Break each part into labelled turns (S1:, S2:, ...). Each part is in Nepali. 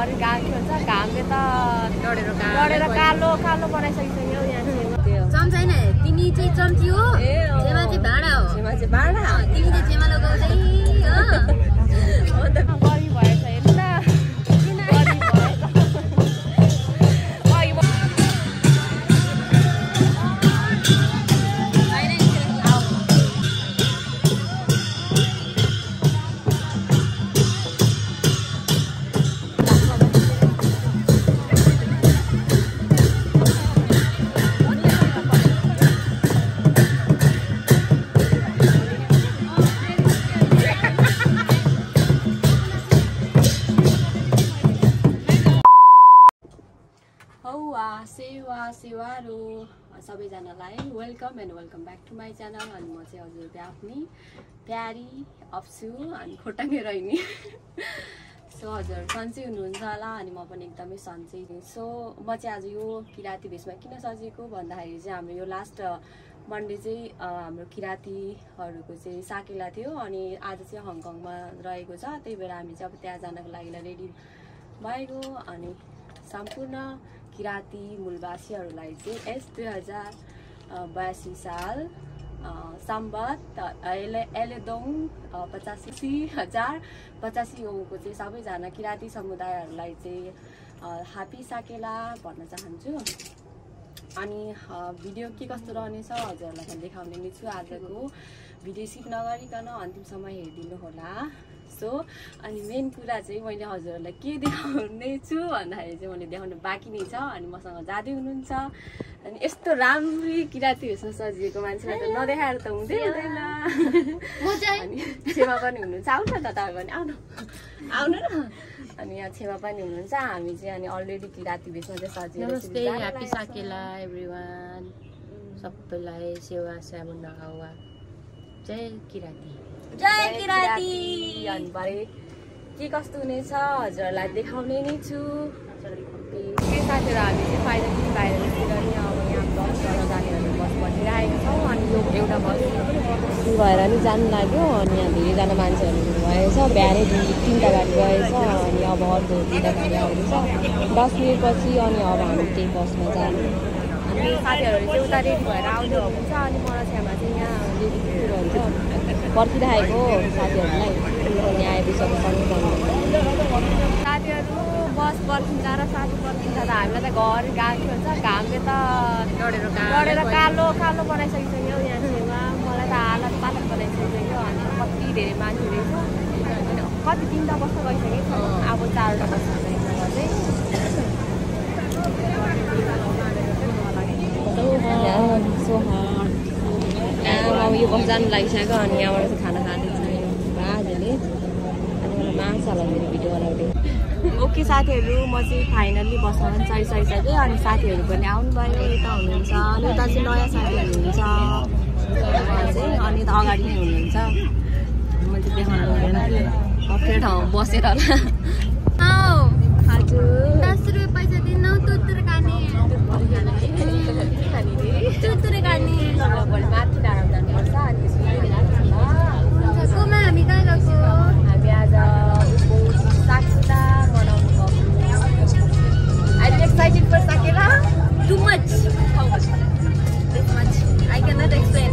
S1: घर गएको हुन्छ घामले त डढेर कालो कालो बनाइसकिसक्यो यहाँ
S2: चम्चा छैन तिमी चाहिँ चम्ची हो छेमा चाहिँ भाँडा हो तिमी चाहिँ छेमा लगाउँदै हो
S1: गरी भएछ हेर्नु न गरी भएछ सेवारो सबैजनालाई welcome and welcome back to my channel. अनि म चाहिँ हजुरको आफ्नै प्यारी अप्सु अनि खोटाङे रहने सो हजुर सन्चै हुनुहुन्छ होला अनि म पनि एकदमै सन्चै छु। सो म चाहिँ आज यो किराती भेषमा किन सजेको भन्दाखेरि चाहिँ हाम्रो यो लास्ट मन्डे चाहिँ हाम्रो किरातीहरूको चाहिँ साकेला थियो अनि आज चाहिँ हङकङमा रहेको छ, त्यही भएर हामी चाहिँ अब त्यहाँ जानको लागि रेडी भएको। अनि सम्पूर्ण किराती मूलवासीहरूलाई चाहिँ यस 2082 साल सम्बत एलेदोङ 85,085 ओको चाहिँ सबैजना किराती समुदायहरूलाई चाहिँ ह्यापी साकेला भन्न चाहन्छु। अनि भिडियो के कस्तो रहनेछ हजुरहरूलाई पनि देखाउने नै छु। आजको भिडियो स्किप नगरिकन अन्तिमसम्म हेरिदिनु होला। सो अनि मेन कुरा चाहिँ मैले हजुरहरूलाई के देखाउने छु भन्दाखेरि चाहिँ मैले देखाउनु बाँकी नै छ। अनि मसँग जाँदै हुनुहुन्छ अनि यस्तो राम्री किराती भेषमा सजिएको मान्छेलाई त नदेखाएर त हुँदैन। अनि छेमा पनि हुनुहुन्छ, आउनु न त तपाईँ पनि आउनु न। अनि यहाँ छेमा पनि हुनुहुन्छ, हामी चाहिँ अनि अलरेडी किराती भेषमा चाहिँ सजिएको।
S2: नमस्ते, ह्यापी साकेला एभ्रिवान, सबैलाई सेवा सामुन्ना हावा जय किराती
S1: जय किराती। अनि भरे के कस्तो हुनेछ हजुरहरूलाई देखाउने नै छु। के साथीहरू हामी चाहिँ फाइनली बाहिर निस्केर नि अब यहाँ बस गर्न जाने भनेर बस बसिरहेको छौँ। अनि यो एउटा बस भएर नि जानु लाग्यो अनि यहाँ धेरैजना मान्छेहरू भएछ, बिहानै 3टा गाडी गएछ अनि अब अर्को 3टा गाडी आउँदैछ 10 मिनटपछि। अनि अब हामी त्यही बसमा जाने अनि साथीहरू चाहिँ उता रेडी भएर आउँदै हुनुहुन्छ अनि मलाई छेमा चाहिँ यहाँ रेडी हुन्छ पर्खिरहेको साथीहरूलाई अनि आएपछि अब सँगै जानुहुन्छ। साथीहरू बस पर्खिन्छ र साथी पर्खिन्छ त हामीलाई त घर गएको हुन्छ घामले त डढेर कालो कालो बनाइसकिसक्यो यहाँ छेउमा। मलाई त हालत पालत बनाइसकिसक्यो अनि कति धेरै मान्छे रहेछ अनि कति 3टा बस्न गइसकेको छ, अब 4वटा बस्न अब यो बस जानु लागिसक्यो अनि यहाँबाट चाहिँ खाना खाँदैछ बाजेले अनि मलाई माग्छ होला मेरो भिडियो बनाउँदै। ओके साथीहरू म चाहिँ फाइनल्ली बसमा पनि चढिसकिसकेँ अनि साथीहरू पनि आउनुभयो, यता हुनुहुन्छ अनि उता चाहिँ नयाँ साथीहरू हुनुहुन्छ चाहिँ अनि त अगाडि नै हुनुहुन्छ। म चाहिँ देखाउनु हुँदैन अप्ठ्यारो ठाउँमा बसेर होला। हजुर
S2: 10 रुपियाँ पैसा दिनु तुतुर खाने
S1: माथि डाँडा जानुपर्छ अनि
S2: कोमा हामी कहाँ गएको?
S1: हामी आज साकेला मनाउनु गएको। Are you excited for Sakela?
S2: Too much.
S1: How much?
S2: This much. I cannot explain.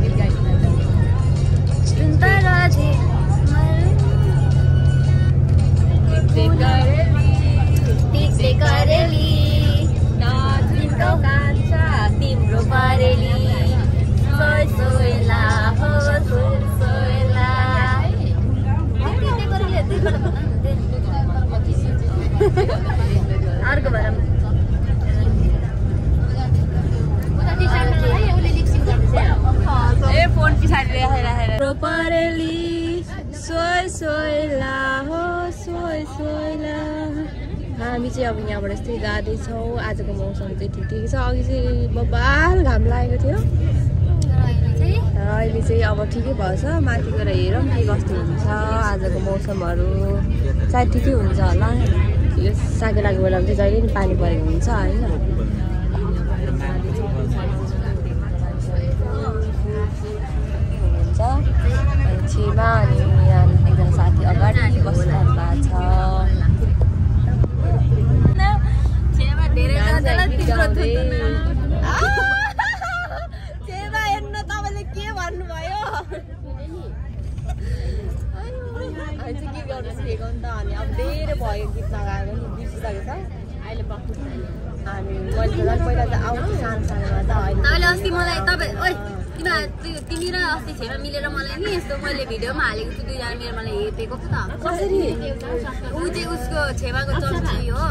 S1: You guys know.
S2: करेली तिम्रो कान्छा तिम्रो परेली सोय सोयला हो सोयला अर्को भएर
S1: ए फोन पछाडि राखेर परेली सोय सोयला हो सोय सोयला। हामी चाहिँ अब यहाँबाट यस्तै जाँदैछौँ। आजको मौसम चाहिँ ठिक छ, अघि चाहिँ बबाल घाम लागेको थियो तर अहिले चाहिँ अब ठिकै भएछ। माथि गएर हेरौँ के कस्तो हुन्छ आजको मौसमहरू, सायद ठिकै हुन्छ होला। यो साकेलाको बेलामा चाहिँ जहिले नि पानी परेको हुन्छ होइन। छेमा अनि यहाँ एकजना साथी अगाडि बसिरहनु भएको छ। अहिले चाहिँ गीत गाउनु सिकेको नि त अनि अब धेरै भयो गीत नगाएको नि बिर्सिसकेको छ अहिले अनि मैले झन् पहिला त आउँथेँ सानो सानोमा त अहिले
S2: तपाईँले अस्ति मलाई तिमी र अस्ति छेमा मिलेर मलाई नि यस्तो मैले भिडियोमा हालेको छु 2 जना मिलेर मलाई हेपेको छ त
S1: कसरी
S2: ऊ चाहिँ उसको छेमाको चम्ची हो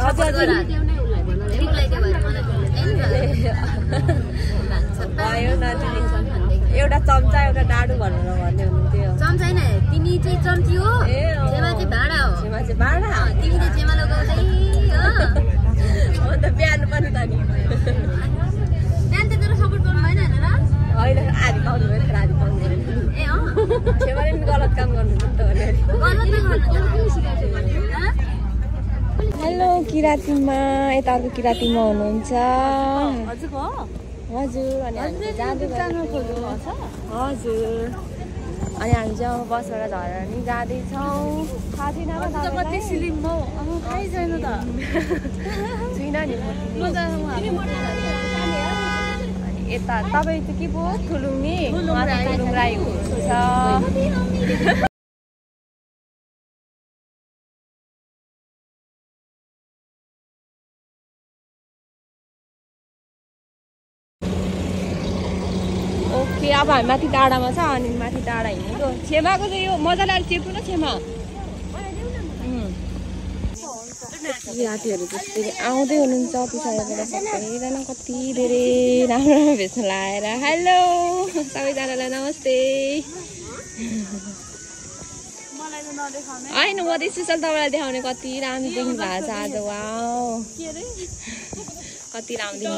S1: हजुर
S2: रिप्लाई दियो भने मलाई
S1: भयो न एउटा चम्चा एउटा डाडु भनेर भन्दै हुनुहुन्थ्यो
S2: चम्चा हैन तिमी चाहिँ चम्ची हो छेमा चाहिँ भाँडा हो
S1: छेमा चाहिँ भाँडा
S2: तिमी चाहिँ छेमा लगाउँदै हो
S1: त बिहान पनि त नि
S2: बिहान त तेरो सपोर्ट गर्नु भएन हैन र
S1: होइन आधी पाउनु भएन आधी पाउनु भएन
S2: ए अँ
S1: छेमाले पनि गलत काम गर्नु नि त
S2: गलत त गर्नु किन सिकाउँछु भने
S1: हेलो किरातीमा यता अर्को किरातीमा हुनुहुन्छ
S2: हजुर हो
S1: हजुर अनि हामी हजुर अनि हामी चाहिँ अब बसबाट झरेर नि जाँदैछौँ थाहा छैन
S2: कति सिलिम म थाहै छैन त
S1: छुइनँ नि अनि यता तपाईँ चाहिँ के पो थुलुङनी थुलुङ राई हुनुहुन्छ ओके अब हामी माथि डाँडामा छ अनि माथि डाँडा हिँडेको छेमाको चाहिँ यो मजाले अलिक चेप्नु न छेमा साथीहरू त्यसरी आउँदै हुनुहुन्छ पछाडिबाट सबैजना कति धेरै राम्रो राम्रो भेट्न लगाएर हेलो सबैजनालाई नमस्ते होइन म त स्पेसल तपाईँलाई देखाउने कति राम्रो देख्नु भएको छ आज वाउ कति राम्रो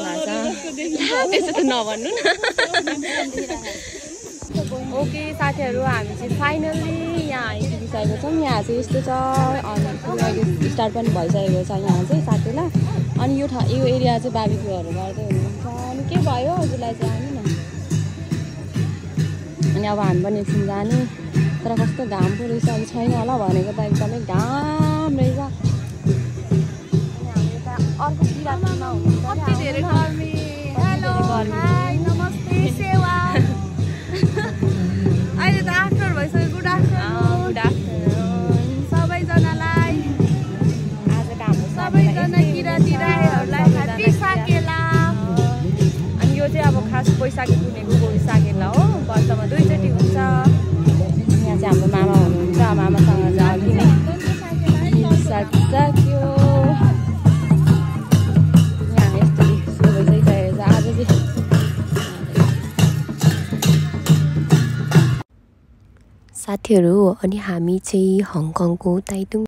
S1: देख्नु भएको छ त्यसो त नभन्नु न ओके साथीहरू हामी चाहिँ फाइनल्ली यहाँ आइपुगिसकेको छौँ यहाँ चाहिँ यस्तो छ अनि अहिले स्टार्ट पनि भइसकेको छ यहाँ चाहिँ साथीलाई अनि यो एरिया चाहिँ बार्बिक्यूहरू गर्दै हुनुहुन्छ अनि के भयो हजुरलाई चाहिँ आउनु न अनि अब हामी पनि एकछिन जाने तर कस्तो घाम पो रहेछ अब छैन होला भनेको त एकदमै घाम रहेछ अनि हामी यता अर्को किरातीमा अहिले त आफ्टर भइसक्यो गुड आफ्टरनुन सबैजनालाई आजको हाम्रो सबैजना किराती राईहरूलाई ह्याप्पी साकेला अनि यो चाहिँ अब खास बैशाखी पुर्णेको साकेला हो वर्षमा 2 चोटि हुन्छ यहाँ चाहिँ हाम्रो मामा हुनुहुन्छ मामासँग चाहिँ अघि नै सक्यो यहाँ यस्तो सुरु भइसकेको छ आज चाहिँ साथीहरू अनि हामी चाहिँ हङकङको ताइतुङ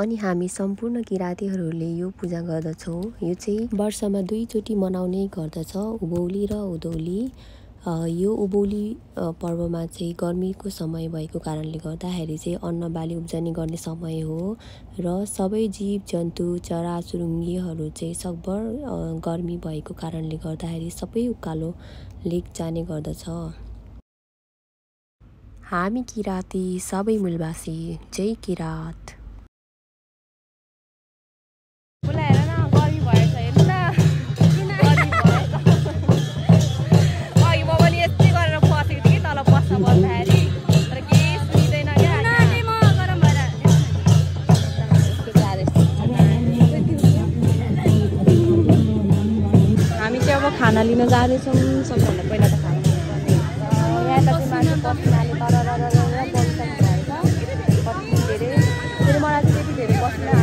S1: अनि हामी सम्पूर्ण किरातीहरूले यो पूजा गर्दछौँ यो चाहिँ वर्षमा 2 चोटि मनाउने गर्दछ उभौली र उधौली यो उभौली पर्वमा चाहिँ गर्मीको समय भएको कारणले गर्दाखेरि चाहिँ अन्न बाली उब्जनी गर्ने समय हो र सबै जीव जन्तु चराचुरुङ्गीहरू चाहिँ सकभर गर्मी भएको कारणले गर्दाखेरि सबै उकालो लेक जाने गर्दछ हामी किराती सबै मूलवासी जय किरात बोलाएर न गर्मी भएछ हेर्नु न अघि म पनि यस्तै गरेर बसेको थिएँ कि तल बस्न बस्दाखेरि तर केही सुनिँदैन क्या हामी चाहिँ अब खाना लिन जाँदैछौँ सबभन्दा पहिला त खाना यहाँ त चाहिँ मान्छे पसिनाले तर बसिसक्नु भएको छ कति धेरै फेरि मलाई चाहिँ त्यति धेरै पसिना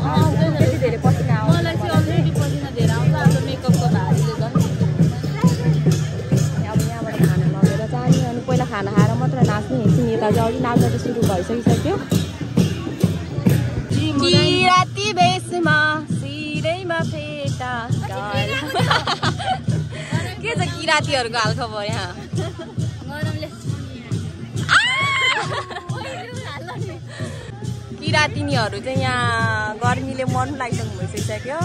S1: आउँदैन त्यति धेरै पसिना आउँछ मलाई चाहिँ अलरेडी पसिना धेरै आउँछ अब मेकअपको भारीले झन् अब यहाँबाट खाना लगेर जाने अनि पहिला खाना खाएर मात्र नाच्ने एकछिन यता चाहिँ अघि नाच्न त सुरु भइसकिसक्यो किराती भेषमा सिरैमा फेटा के छ किरातीहरूको हालखबर यहाँ किरातिनीहरू चाहिँ यहाँ गर्मीले मन लागिसक्नु भइसक्यो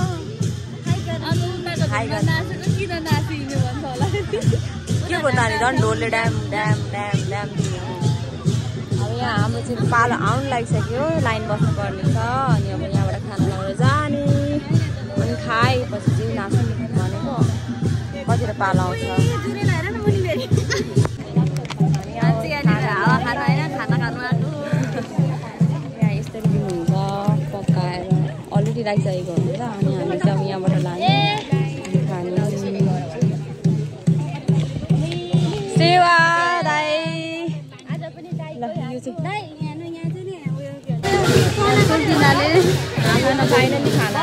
S1: के भन्दा नि झन् ढोलले ड्याम ड्याम ड्याम ड्याम अब यहाँ हाम्रो चाहिँ पालो आउनु लागिसक्यो लाइन बस्नुपर्ने छ अनि अब यहाँबाट खाना लगेर जाने अनि खाएपछि चाहिँ नाच्नु भनेको कतिवटा पालो आउँछ आइसकेको हुन्छ अनि हामी चाहिँ यहाँबाट लाने खाने सेवा दाइ ल यो चाहिँ खाना फाइनली खाना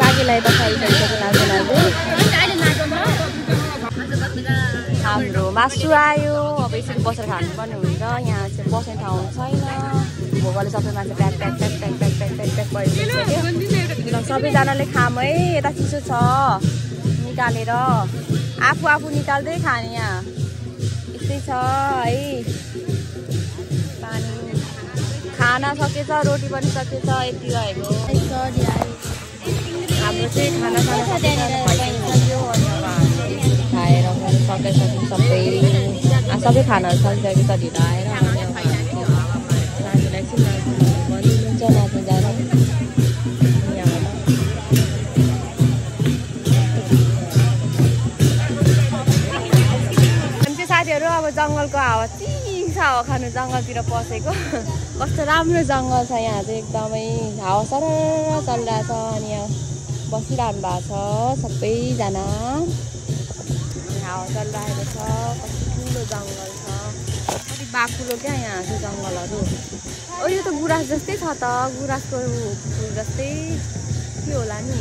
S1: काकीलाई बसाइसकेको हाम्रो मासु आयो अब यसरी बसेर खानुपर्ने हुन्छ यहाँ चाहिँ बस्ने ठाउँ छैन भोकले सबै मान्छे pack pack pack pack pack pack pack pack भइसक्यो सबैजनाले खाम है यता चिसो छ निकालेर आफू आफू निकाल्दै खाने यहाँ यस्तै छ है पानी खाना सकेछ रोटी पनि सकेछ यति रहेको हाम्रो चाहिँ खाना भइसक्यो अनि अब हामीले खाएर सकिसक्यौँ सबै खानाहरू सकिसक्यो त ढिलो आएर नानीलाई चाहिँ भनिदिनुहुन्छ नाच्नु जानु साथीहरू अब जङ्गलको हावा चिसा हावा खानु जङ्गलतिर पसेको कस्तो राम्रो जङ्गल छ यहाँ चाहिँ एकदमै हावा सरर चलिरहेछ अनि यहाँ बसिरहनु भएको छ सबैजना हावा चलिरहेको छ कस्तो ठुलो जङ्गल छ कति बाक्लो क्या यहाँ चाहिँ जङ्गलहरू यो त गुराँस जस्तै छ त गुराँसको फुल जस्तै के होला नि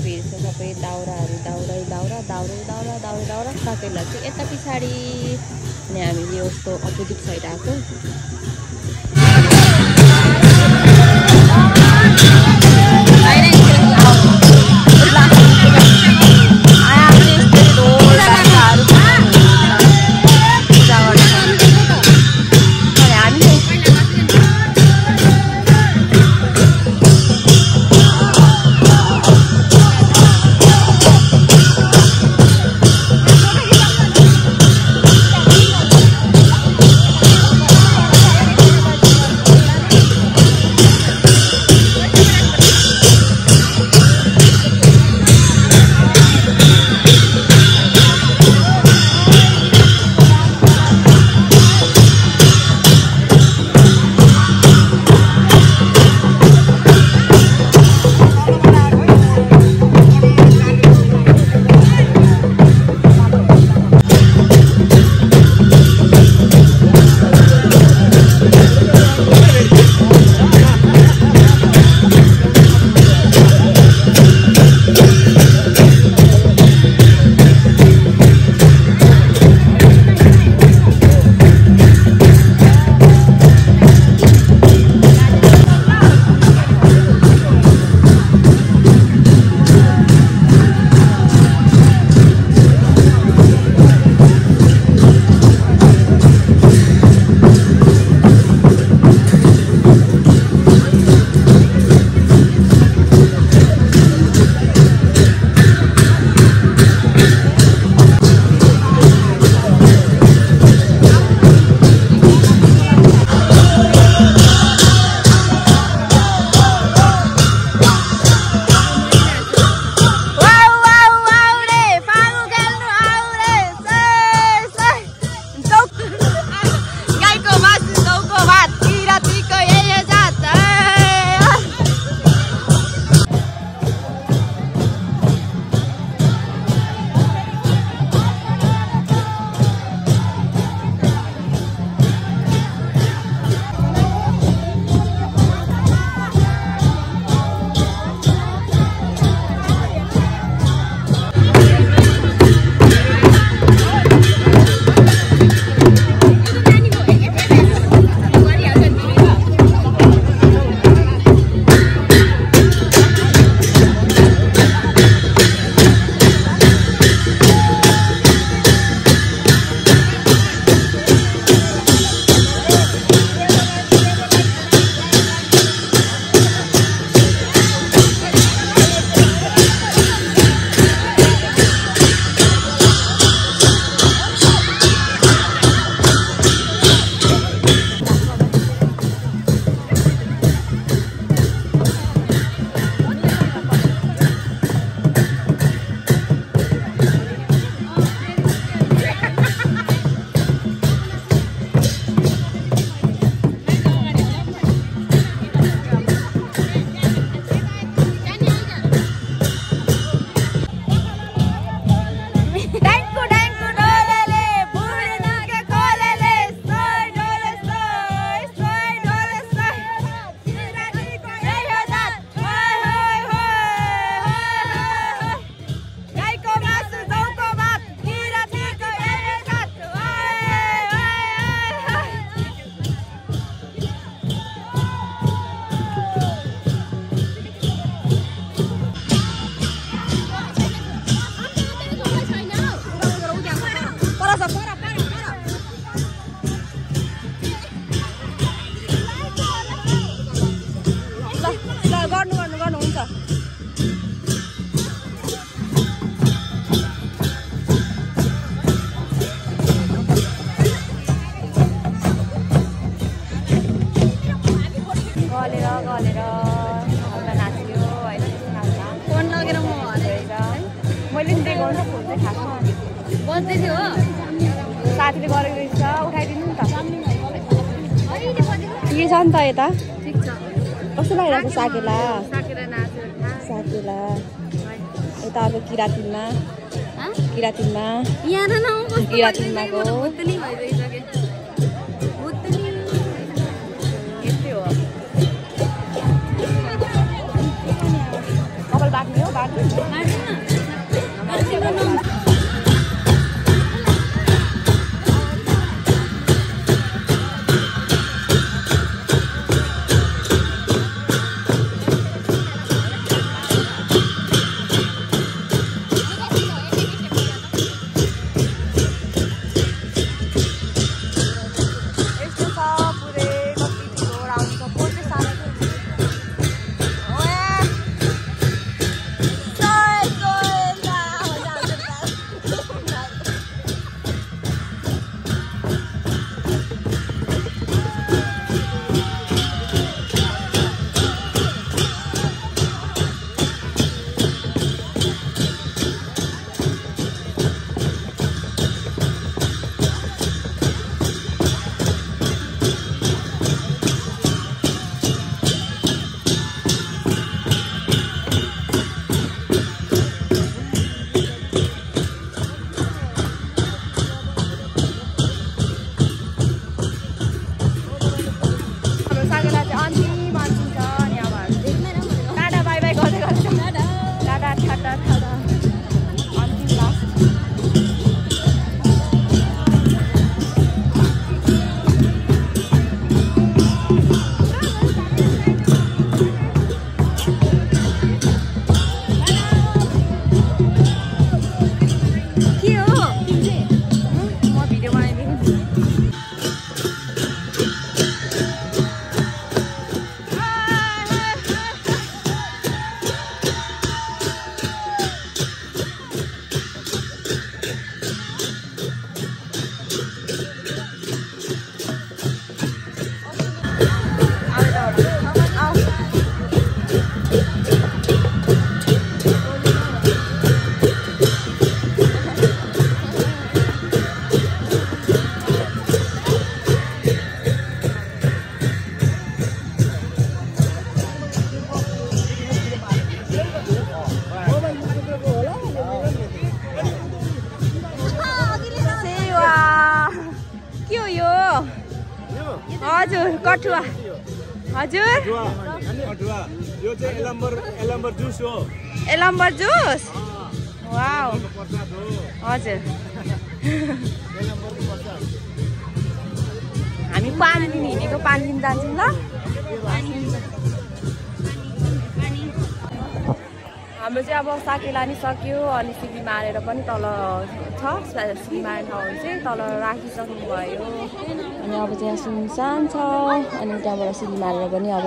S1: भिड छ सबै दाउराहरू दाउरा साथीहरूलाई चाहिँ यता पछाडि अनि हामीले यस्तो अपोजिट साइड आएको
S2: बज्दै थियो हो
S1: साथीले गरेको रहेछ उठाइदिनु नि त ठिकै छ नि त यता
S2: ठिक छ
S1: कस्तो भइरहेको साकेला
S2: साकेला
S1: यता अब किरातिनमा
S2: यहाँ न
S1: किरातिनमा गो
S2: बुत्तली भइसक्यो बुत्तली
S1: यस्तै हो कपाल बाट्ने हो बाट्नु हजुर कठुवा हजुर
S3: यो चाहिँ एलम्बर जुस हो
S1: एलम्बर जुस वाउ हजुर हामी पानी लिन हिँडेको पानी लिन जान्छौँ ल हाम्रो चाहिँ अब साकेला नि सक्यो अनि सिबी मारेर पनि तल छ सिबी मार्ने ठाउँ चाहिँ तल राखिसक्नु भयो अनि अब चाहिँ यहाँ सुनसान छ अनि त्यहाँबाट सिबी मारेर पनि अब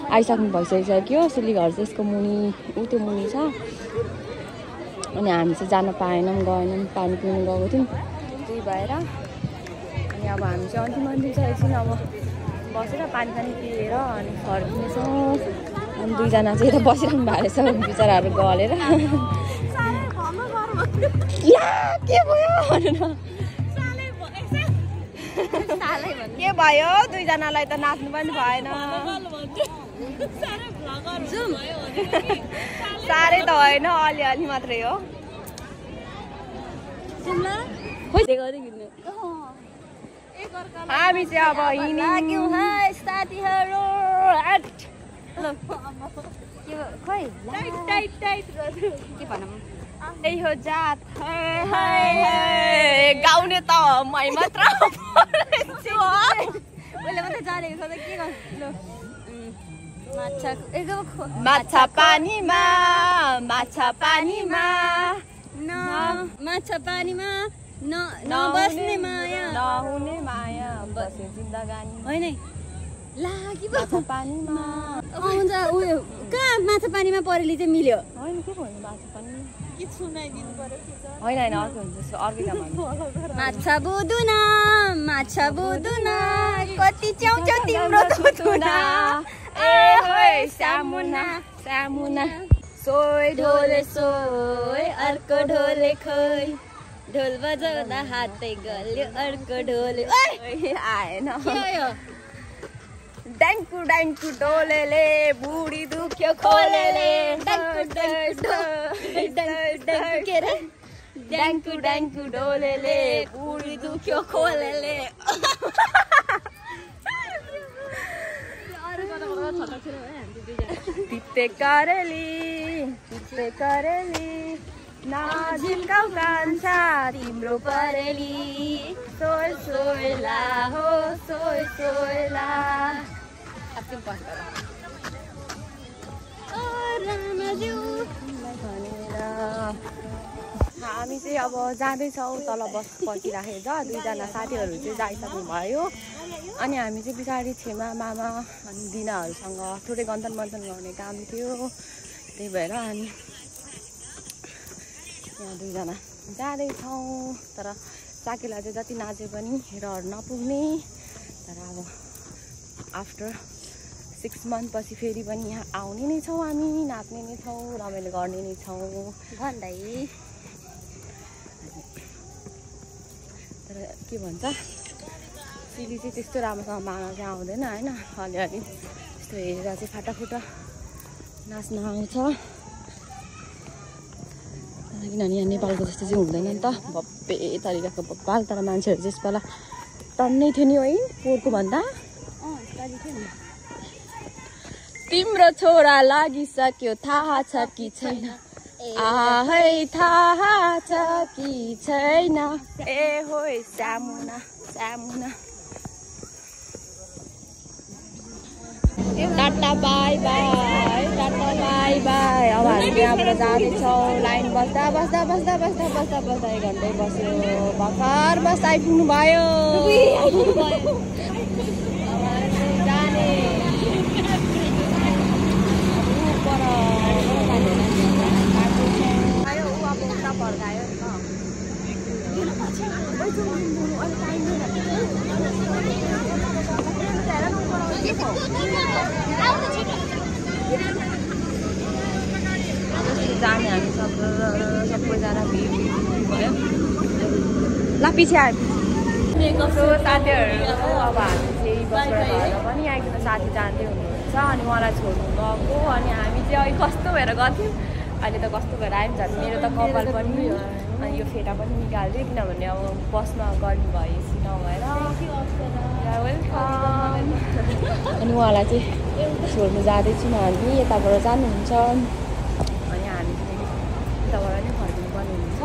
S1: आइसक्नु भइसकिसक्यो सिलीघर चाहिँ यसको मुनि त्यो मुनि छ अनि हामी चाहिँ जान पाएनौँ गएनौँ पानी पिउनु गएको थियौँ त्यही भएर अनि अब हामी चाहिँ अन्तिम चाहिँ एकछिन अब बसेर पानी पिएर अनि फर्किनेछौँ अनि दुईजना चाहिँ यता बसिरहनु भएको छ बिचराहरू गलेर के भयो भन्नु न के भयो दुईजनालाई त नाच्नु पनि भएन साह्रै त होइन अलिअलि मात्रै हो हामी चाहिँ अब हिँड्यौँ साथीहरू खै के भनौँ त्यही हो जात गाउने त मै मात्र मैले मात्रै जानेको छ त के गर्नु माछा पानीमा माछा पानीमा
S2: माछा पानीमा नबस्ने माया
S1: नहुने माया बसे जिन्दगानी
S2: होइन लागी
S1: माछा पानीमा
S2: हुन्छ उयो कहाँ माछा पानीमा परेली चाहिँ मिल्यो
S1: होइन के भन्नु माछा पानीमा के सुनाइदिनु पर्यो होइन होइन अर्को हुन्छ अर्कै काम
S2: माछा बुदुना कति च्याउँछौ तिम्रो थुथुना
S1: ए होय सामुना सामुना सोय ढोले सोय अर्को ढोले खोइ
S2: ढोल बजाउँदा हातै गल्यो अर्को ढोल
S1: आएन डाङ्कु डाङ्कु डोलेले बुढी दुख्यो खोलेले डाङ्कु डाङ्कु डोलेले बुढी दुख्यो खोलेले तिते करेली नाजिन्काउ कान्छा तिम्रो परेली सोय सोयला हो सोय सोयला हामी चाहिँ अब जाँदैछौँ तल बस पर्खिराखेको छ दुईजना साथीहरू चाहिँ जाइसक्नु भयो अनि हामी चाहिँ पछाडि छेमा मामा अनि दिनाहरूसँग थोरै गन्थन मन्थन गर्ने काम थियो त्यही भएर अनि यहाँ दुईजना जाँदैछौँ तर साकेला चाहिँ जति नाचे पनि रहर नपुग्ने तर अब आफ्टर 6 month पछि फेरि पनि यहाँ आउने नै छौँ हामी नाच्ने नै छौँ रमाइलो गर्ने नै छौँ
S2: भन्दै
S1: तर के भन्छ सिली चाहिँ त्यस्तो राम्रोसँग माग्न चाहिँ आउँदैन होइन अलिअलि त्यस्तो हेरेर चाहिँ फाटाफुटा नाच्न आउँछ किनभने यहाँ नेपालको जस्तो चाहिँ हुँदैन नि त भव्य तरिकाको भोपाल तर मान्छेहरू चाहिँ यसपाला टन्नै थियो नि है पोहोरको भन्दा तिम्रो छोरा लागिसक्यो थाहा छ कि छैन आहै थाहा छ कि छैन ए होय सामुना सामुना tata bye bye tata bye bye अब हामी यहाँबाट जाँदैछौँ लाइन बस्दा बस्दा बस्दा बस्दा बस्दा बस्दा 1 घन्टै बस्यो भर्खर बस आइपुग्नु भयो जाने जाने हामी सबैजना भिड भयो ल पछि आयो साथीहरू अब हामी चाहिँ बसबाट भएर पनि एकजना साथी जाँदै हुनुहुन्छ अनि उहाँलाई छोड्नु गएको अनि हामी चाहिँ अहिले कस्तो भएर गर्थ्यौँ अहिले त कस्तो भएर आयौँ झन् मेरो त कपाल पनि अनि यो फेटा पनि निकाल्दियो किनभने अब बसमा गर्मी भएपछि नभएर वेलकम अनि उहाँलाई चाहिँ छोड्नु जाँदैछौँ हामी यताबाट जानुहुन्छ अनि हामी चाहिँ यताबाट नै फर्किनु पर्ने हुन्छ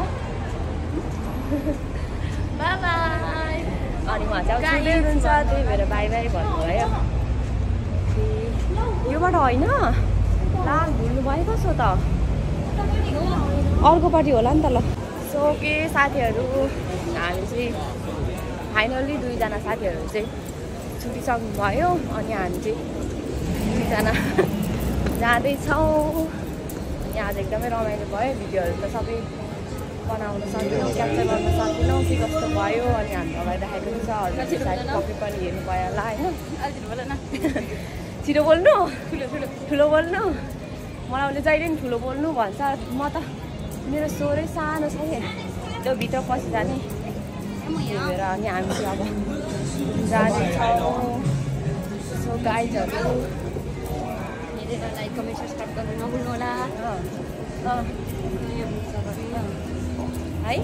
S1: बाई बाई अनि उहाँ चाहिँ छुट्टै हुनुहुन्छ त्यही भएर बाई बाई भन्नुभयो योबाट होइन ला भुल्नु भयो कसो त अर्कोपट्टि होला नि त ल सो के साथीहरू हामी चाहिँ फाइनल्ली दुईजना साथीहरू चाहिँ छुटिसक्नु भयो अनि हामी चाहिँ दुईजना जाँदैछौँ अनि आज एकदमै रमाइलो भयो भिडियोहरू त सबै बनाउन सकेनौँ क्याप्चर गर्न सकेनौँ के कस्तो भयो अनि हामी तपाईँलाई देखाएको छ अरू साइड कपी पनि हेर्नु भयो होला होइन छिटो बोल्नु ठुलो बोल्नु मलाई उसले जहिले पनि ठुलो बोल्नु भन्छ म त मेरो स्वरै सानो छ त्यो भित्र पछि जाने त्यही भएर अनि हामी चाहिँ अब जाँदैछौँ सो गाइजहरू
S2: हेरेर लाइक कमेन्ट सब्सक्राइब गर्नु नभुल्नु होला
S1: है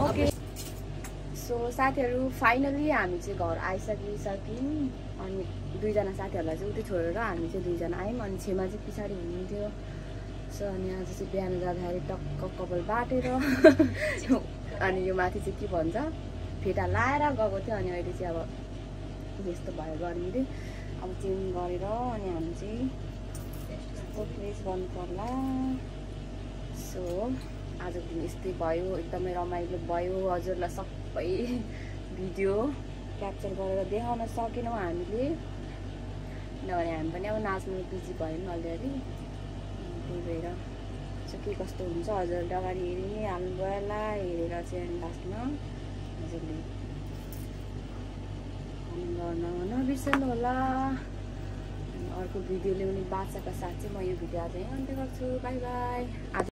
S1: ओके सो साथीहरू फाइनली हामी चाहिँ घर आइसकिसक्यौँ अनि दुईजना साथीहरूलाई चाहिँ उतै छोडेर हामी चाहिँ दुईजना आयौँ अनि छेमा चाहिँ पछाडि हुनुहुन्थ्यो सो अनि आज चाहिँ बिहान जाँदाखेरि टक्क कपाल बाटेर अनि यो माथि चाहिँ के भन्छ फेटा लाएर गएको थियो अनि अहिले चाहिँ अब यस्तो भयो गर्मीले अब चेन्ज गरेर अनि हामी चाहिँ प्लेस गर्नु पर्ला सो आजको दिन यस्तै भयो एकदमै रमाइलो भयो हजुरलाई सबै भिडियो क्याप्चर गरेर देखाउन सकेनौँ हामीले किनभने हामी पनि अब नाच्नु बिजी भयौँ अलिअलि त्यही भएर सो के कस्तो हुन्छ हजुरले अगाडि हेरि नै हाल्नुभयो होला हेरेर चाहिँ अनि लास्टमा हजुरले गर्न नबिर्सनु होला अर्को भिडियो ल्याउने बाचाका साथ चाहिँ म यो भिडियो आज यहीँ अन्त्य गर्छु बाई बाई आज